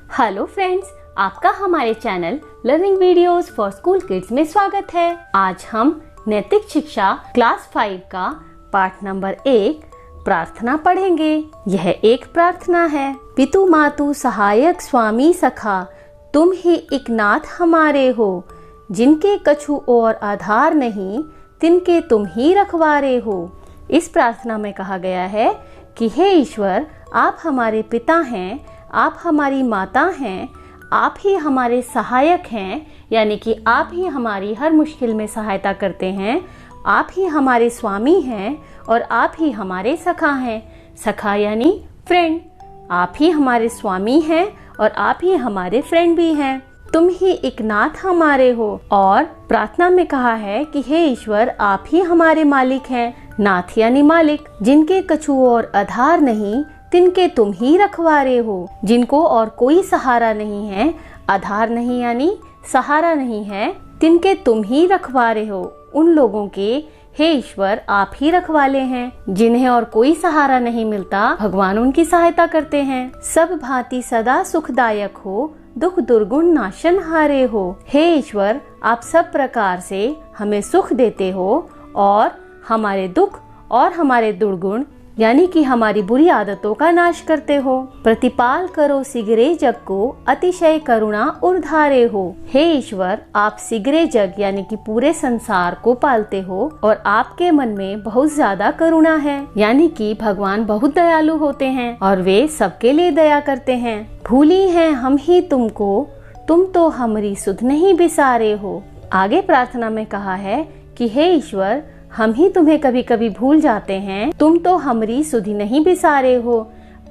Hello friends, आपका हमारे channel learning videos for school kids में स्वागत है। आज हम नैतिक शिक्षा क्लास 5 का पाठ नंबर 1 प्रार्थना पढ़ेंगे। यह एक प्रार्थना है। पितु मातु सहायक स्वामी सखा, तुम ही एक नाथ हमारे हो। जिनके कछु और आधार नहीं, तिनके तुम ही रखवारे हो। इस प्रार्थना में कहा गया है कि हे ईश्वर, आप हमारे पिता हैं, आप हमारी माता हैं, आप ही हमारे सहायक हैं, यानी कि आप ही हमारी हर मुश्किल में सहायता करते हैं। आप ही हमारे स्वामी हैं और आप ही हमारे सखा हैं। सखा यानी फ्रेंड। आप ही हमारे स्वामी हैं और आप ही हमारे फ्रेंड भी हैं। तुम ही एक नाथ हमारे हो। और प्रार्थना में कहा है कि हे ईश्वर, आप ही हमारे मालिक हैं। नाथ यानी मालिक। जिनके कछु और आधार नहीं, तिनके तुम ही रखवारे हो। जिनको और कोई सहारा नहीं है, आधार नहीं यानी सहारा नहीं है, तिनके तुम ही रखवारे हो। उन लोगों के हे ईश्वर आप ही रखवाले हैं। जिन्हें और कोई सहारा नहीं मिलता, भगवान उनकी सहायता करते हैं। सब भांति सदा सुखदायक हो, दुख दुर्गुण नाशन हारे हो। हे ईश्वर, आप सब प्रकार से हमें सुख देते हो और हमारे दुख और हमारे दुर्गुण यानी कि हमारी बुरी आदतों का नाश करते हो। प्रतिपाल करो सिगरे जग को, अतिशय करुणा उर्धारे हो। हे ईश्वर, आप सिगरे जग यानी कि पूरे संसार को पालते हो और आपके मन में बहुत ज्यादा करुणा है, यानी कि भगवान बहुत दयालु होते हैं और वे सबके लिए दया करते हैं। भूली हैं हम ही तुमको, तुम तो हमारी सुध नहीं बिसारे हो। आगे प्रार्थना में कहा है कि हे ईश्वर, हम ही तुम्हें कभी कभी भूल जाते हैं। तुम तो हमारी सुधि नहीं बिसारे हो,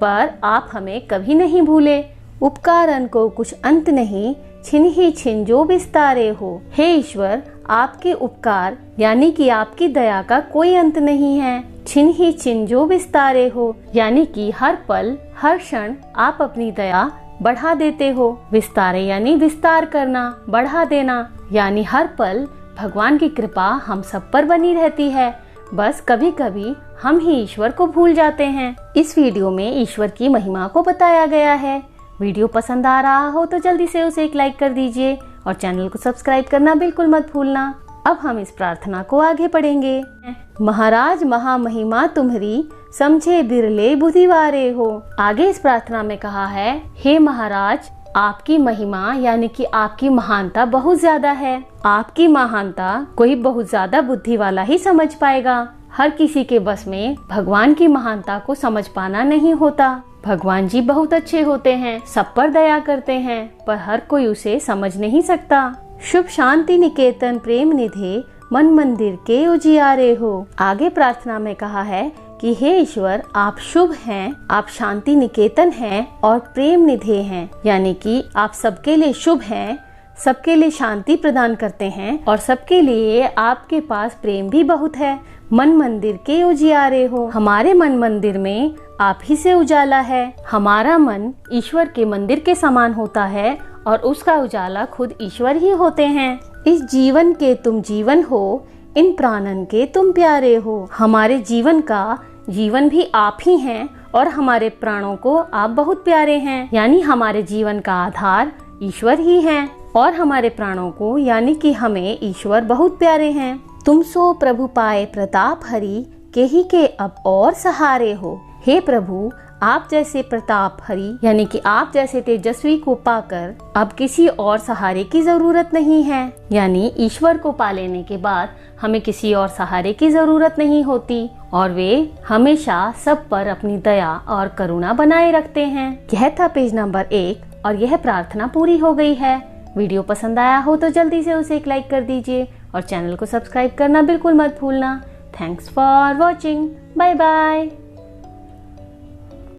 पर आप हमें कभी नहीं भूले। उपकारन को कुछ अंत नहीं, छिन ही छिन जो बिस्तारे हो। हे ईश्वर, आपके उपकार यानी कि आपकी दया का कोई अंत नहीं है। छिन ही छिन जो बिस्तारे हो यानी कि हर पल हर क्षण आप अपनी दया बढ़ा देते हो। विस्तारे यानी विस्तार करना, बढ़ा देना, यानी हर पल भगवान की कृपा हम सब पर बनी रहती है। बस कभी कभी हम ही ईश्वर को भूल जाते हैं। इस वीडियो में ईश्वर की महिमा को बताया गया है। वीडियो पसंद आ रहा हो तो जल्दी से उसे एक लाइक कर दीजिए और चैनल को सब्सक्राइब करना बिल्कुल मत भूलना। अब हम इस प्रार्थना को आगे पढ़ेंगे। महाराज महामहिमा तुम्हारी, समझे बिरले बुद्धिवारे हो। आगे इस प्रार्थना में कहा है, हे महाराज, आपकी महिमा यानी कि आपकी महानता बहुत ज्यादा है। आपकी महानता कोई बहुत ज्यादा बुद्धि वाला ही समझ पाएगा। हर किसी के बस में भगवान की महानता को समझ पाना नहीं होता। भगवान जी बहुत अच्छे होते हैं, सब पर दया करते हैं, पर हर कोई उसे समझ नहीं सकता। शुभ शांति निकेतन प्रेम निधे, मन मंदिर के उजियारे हो। आगे प्रार्थना में कहा है कि हे ईश्वर, आप शुभ हैं, आप शांति निकेतन हैं और प्रेम निधे हैं, यानी कि आप सबके लिए शुभ हैं, सबके लिए शांति प्रदान करते हैं और सबके लिए आपके पास प्रेम भी बहुत है। मन मंदिर के उजियारे हो। हमारे मन मंदिर में आप ही से उजाला है। हमारा मन ईश्वर के मंदिर के समान होता है और उसका उजाला खुद ईश्वर ही होते हैं। इस जीवन के तुम जीवन हो, इन प्राणन के तुम प्यारे हो। हमारे जीवन का जीवन भी आप ही हैं और हमारे प्राणों को आप बहुत प्यारे हैं, यानी हमारे जीवन का आधार ईश्वर ही हैं और हमारे प्राणों को यानी कि हमें ईश्वर बहुत प्यारे हैं। तुम सो प्रभु पाए प्रताप हरि, के ही के अब और सहारे हो। हे प्रभु, आप जैसे प्रताप हरि यानी कि आप जैसे तेजस्वी को पाकर अब किसी और सहारे की जरूरत नहीं है, यानी ईश्वर को पा लेने के बाद हमें किसी और सहारे की जरूरत नहीं होती और वे हमेशा सब पर अपनी दया और करुणा बनाए रखते हैं। यह था पेज नंबर 1 और यह प्रार्थना पूरी हो गई है। वीडियो पसंद आया हो तो जल्दी से उसे एक लाइक कर दीजिए और चैनल को सब्सक्राइब करना बिल्कुल मत भूलना। Thanks for watching. Bye bye.